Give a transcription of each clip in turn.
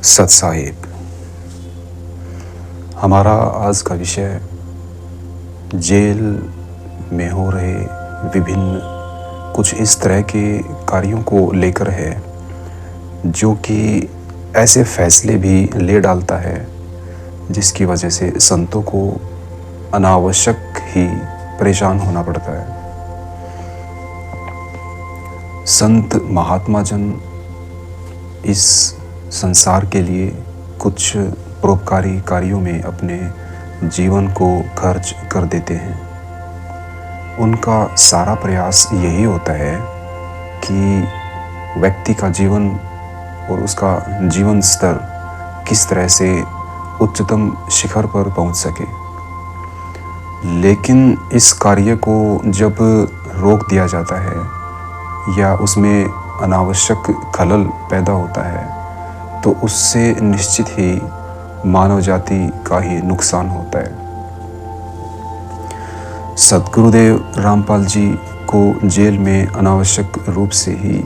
सत साहिब। हमारा आज का विषय जेल में हो रहे विभिन्न कुछ इस तरह के कार्यों को लेकर है जो कि ऐसे फैसले भी ले डालता है जिसकी वजह से संतों को अनावश्यक ही परेशान होना पड़ता है। संत महात्मा जन इस संसार के लिए कुछ परोपकारी कार्यों में अपने जीवन को खर्च कर देते हैं। उनका सारा प्रयास यही होता है कि व्यक्ति का जीवन और उसका जीवन स्तर किस तरह से उच्चतम शिखर पर पहुंच सके। लेकिन इस कार्य को जब रोक दिया जाता है या उसमें अनावश्यक खलल पैदा होता है तो उससे निश्चित ही मानव जाति का ही नुकसान होता है। सद्गुरुदेव रामपाल जी को जेल में अनावश्यक रूप से ही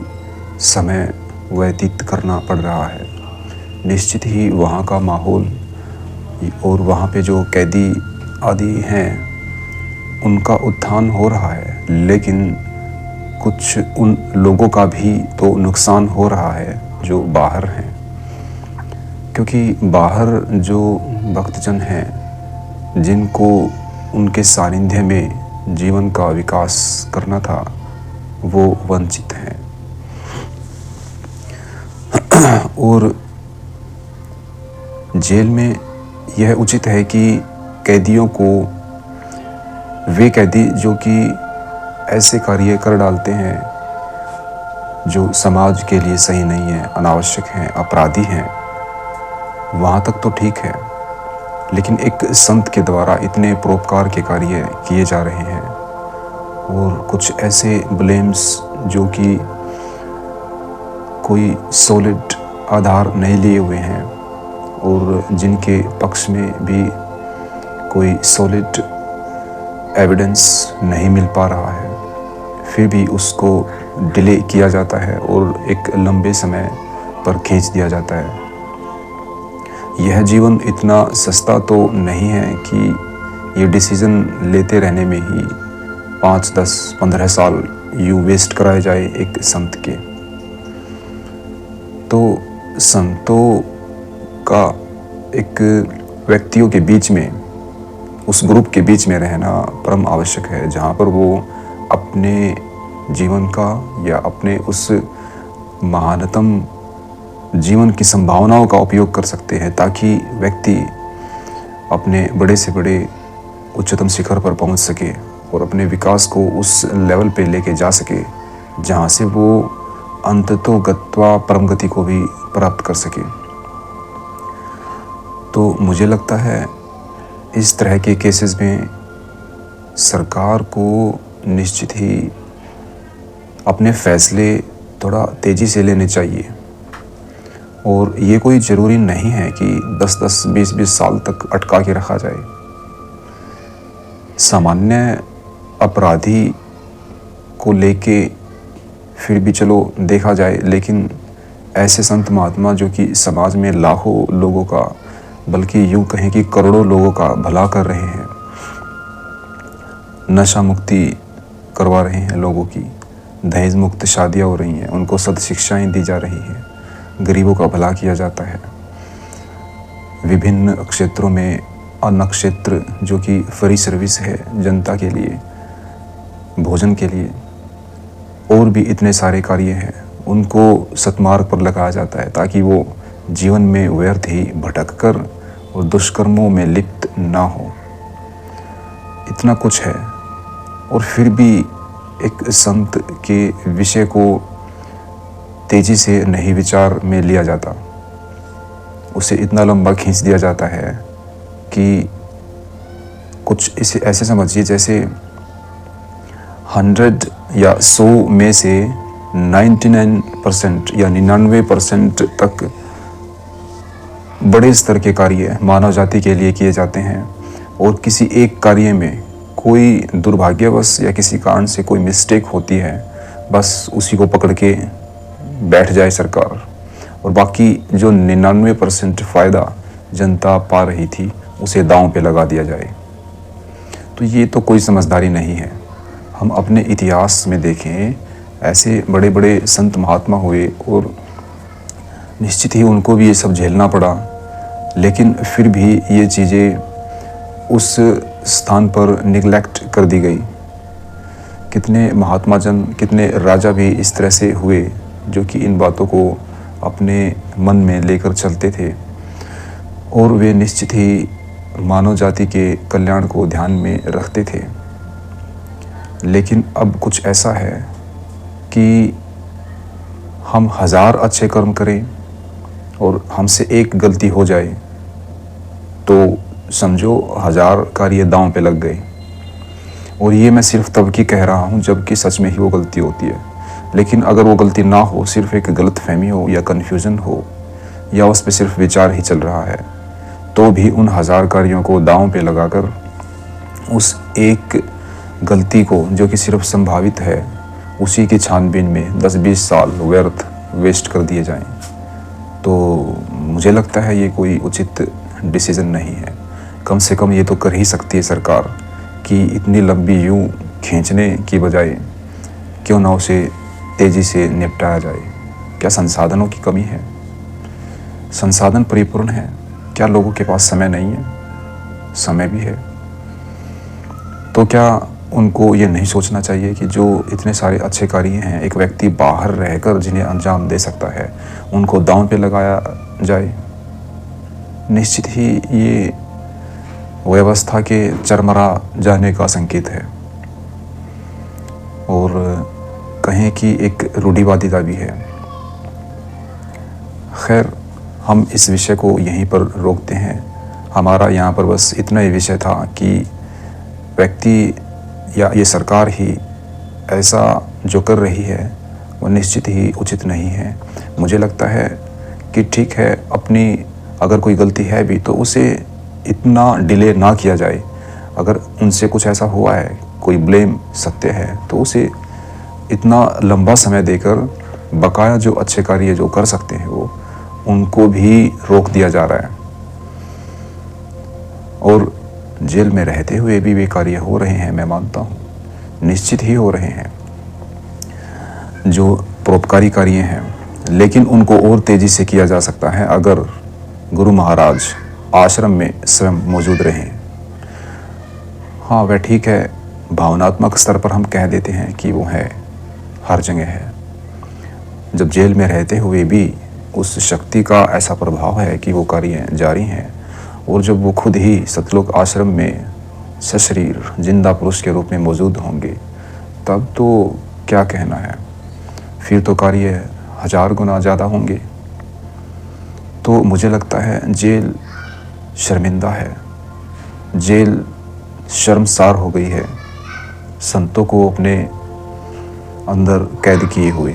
समय व्यतीत करना पड़ रहा है। निश्चित ही वहाँ का माहौल और वहाँ पे जो कैदी आदि हैं उनका उत्थान हो रहा है, लेकिन कुछ उन लोगों का भी तो नुकसान हो रहा है जो बाहर हैं, क्योंकि बाहर जो भक्तजन हैं जिनको उनके सानिध्य में जीवन का विकास करना था वो वंचित हैं। और जेल में यह उचित है कि कैदियों को, वे कैदी जो कि ऐसे कार्य कर डालते हैं जो समाज के लिए सही नहीं है, अनावश्यक हैं, अपराधी हैं, वहाँ तक तो ठीक है, लेकिन एक संत के द्वारा इतने परोपकार के कार्य किए जा रहे हैं और कुछ ऐसे ब्लेम्स जो कि कोई सॉलिड आधार नहीं लिए हुए हैं और जिनके पक्ष में भी कोई सॉलिड एविडेंस नहीं मिल पा रहा है, फिर भी उसको डिले किया जाता है और एक लंबे समय पर खींच दिया जाता है। यह जीवन इतना सस्ता तो नहीं है कि ये डिसीज़न लेते रहने में ही 5, 10, 15 साल यूँ वेस्ट कराए जाए एक संत के। तो संतों का एक व्यक्तियों के बीच में, उस ग्रुप के बीच में रहना परम आवश्यक है जहाँ पर वो अपने जीवन का या अपने उस महानतम जीवन की संभावनाओं का उपयोग कर सकते हैं, ताकि व्यक्ति अपने बड़े से बड़े उच्चतम शिखर पर पहुंच सके और अपने विकास को उस लेवल पे लेके जा सके जहां से वो अंततो गत्वा परम गति को भी प्राप्त कर सके। तो मुझे लगता है इस तरह के केसेस में सरकार को निश्चित ही अपने फैसले थोड़ा तेज़ी से लेने चाहिए। और ये कोई ज़रूरी नहीं है कि 10-10, 20-20 साल तक अटका के रखा जाए। सामान्य अपराधी को लेके फिर भी चलो देखा जाए, लेकिन ऐसे संत महात्मा जो कि समाज में लाखों लोगों का, बल्कि यूँ कहें कि करोड़ों लोगों का भला कर रहे हैं, नशा मुक्ति करवा रहे हैं लोगों की, दहेज मुक्त शादियाँ हो रही हैं, उनको सद शिक्षाएँ दी जा रही हैं, गरीबों का भला किया जाता है। विभिन्न क्षेत्रों में अन्न क्षेत्र जो कि फ्री सर्विस है जनता के लिए, भोजन के लिए, और भी इतने सारे कार्य हैं, उनको सतमार्ग पर लगाया जाता है ताकि वो जीवन में व्यर्थ ही भटक कर और दुष्कर्मों में लिप्त ना हो। इतना कुछ है और फिर भी एक संत के विषय को तेज़ी से नहीं विचार में लिया जाता, उसे इतना लंबा खींच दिया जाता है कि कुछ इसे ऐसे समझिए जैसे 100 या 100 में से 99% या 99% तक बड़े स्तर के कार्य मानव जाति के लिए किए जाते हैं और किसी एक कार्य में कोई दुर्भाग्यवश या किसी कारण से कोई मिस्टेक होती है, बस उसी को पकड़ के बैठ जाए सरकार और बाकी जो 99% फ़ायदा जनता पा रही थी उसे दांव पे लगा दिया जाए। तो ये तो कोई समझदारी नहीं है। हम अपने इतिहास में देखें, ऐसे बड़े बड़े संत महात्मा हुए और निश्चित ही उनको भी ये सब झेलना पड़ा, लेकिन फिर भी ये चीज़ें उस स्थान पर निगलेक्ट कर दी गई। कितने महात्मा जन, कितने राजा भी इस तरह से हुए जो कि इन बातों को अपने मन में लेकर चलते थे और वे निश्चित ही मानव जाति के कल्याण को ध्यान में रखते थे। लेकिन अब कुछ ऐसा है कि हम 1000 अच्छे कर्म करें और हमसे एक गलती हो जाए तो समझो 1000 कार्य दांव पे लग गए। और ये मैं सिर्फ तब की कह रहा हूँ जबकि सच में ही वो गलती होती है। लेकिन अगर वो गलती ना हो, सिर्फ एक गलतफहमी हो या कन्फ्यूज़न हो या उस पर सिर्फ विचार ही चल रहा है, तो भी उन 1000 कार्यों को दांव पे लगाकर उस एक गलती को जो कि सिर्फ संभावित है, उसी की छानबीन में 10-20 साल व्यर्थ वेस्ट कर दिए जाएं, तो मुझे लगता है ये कोई उचित डिसीज़न नहीं है। कम से कम ये तो कर ही सकती है सरकार कि इतनी लंबी यूँ खींचने की बजाय क्यों ना उसे तेज़ी से निपटाया जाए। क्या संसाधनों की कमी है? संसाधन परिपूर्ण है। क्या लोगों के पास समय नहीं है? समय भी है। तो क्या उनको ये नहीं सोचना चाहिए कि जो इतने सारे अच्छे कार्य हैं, एक व्यक्ति बाहर रहकर जिन्हें अंजाम दे सकता है, उनको दांव पे लगाया जाए? निश्चित ही ये व्यवस्था के चरमरा जाने का संकेत है और कहें कि एक रूढ़िवादिता भी है। खैर, हम इस विषय को यहीं पर रोकते हैं। हमारा यहाँ पर बस इतना ही विषय था कि व्यक्ति या ये सरकार ही ऐसा जो कर रही है वो निश्चित ही उचित नहीं है। मुझे लगता है कि ठीक है, अपनी अगर कोई गलती है भी तो उसे इतना डिले ना किया जाए। अगर उनसे कुछ ऐसा हुआ है, कोई ब्लेम सत्य है, तो उसे इतना लंबा समय देकर बकाया जो अच्छे कार्य जो कर सकते हैं वो उनको भी रोक दिया जा रहा है। और जेल में रहते हुए भी वे कार्य हो रहे हैं, मैं मानता हूँ, निश्चित ही हो रहे हैं जो परोपकारी कार्य हैं, लेकिन उनको और तेज़ी से किया जा सकता है अगर गुरु महाराज आश्रम में स्वयं मौजूद रहें। हाँ, वह ठीक है, भावनात्मक स्तर पर हम कह देते हैं कि वो है, हर जगह है। जब जेल में रहते हुए भी उस शक्ति का ऐसा प्रभाव है कि वो कार्य जारी हैं, और जब वो खुद ही सतलोक आश्रम में सशरीर जिंदा पुरुष के रूप में मौजूद होंगे, तब तो क्या कहना है, फिर तो कार्य 1000 गुना ज़्यादा होंगे। तो मुझे लगता है जेल शर्मिंदा है, जेल शर्मसार हो गई है संतों को अपने अंदर कैद किए हुए।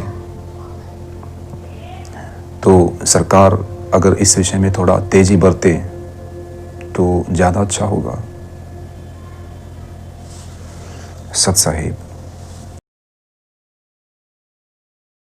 तो सरकार अगर इस विषय में थोड़ा तेज़ी बरते तो ज़्यादा अच्छा होगा। सत साहिब।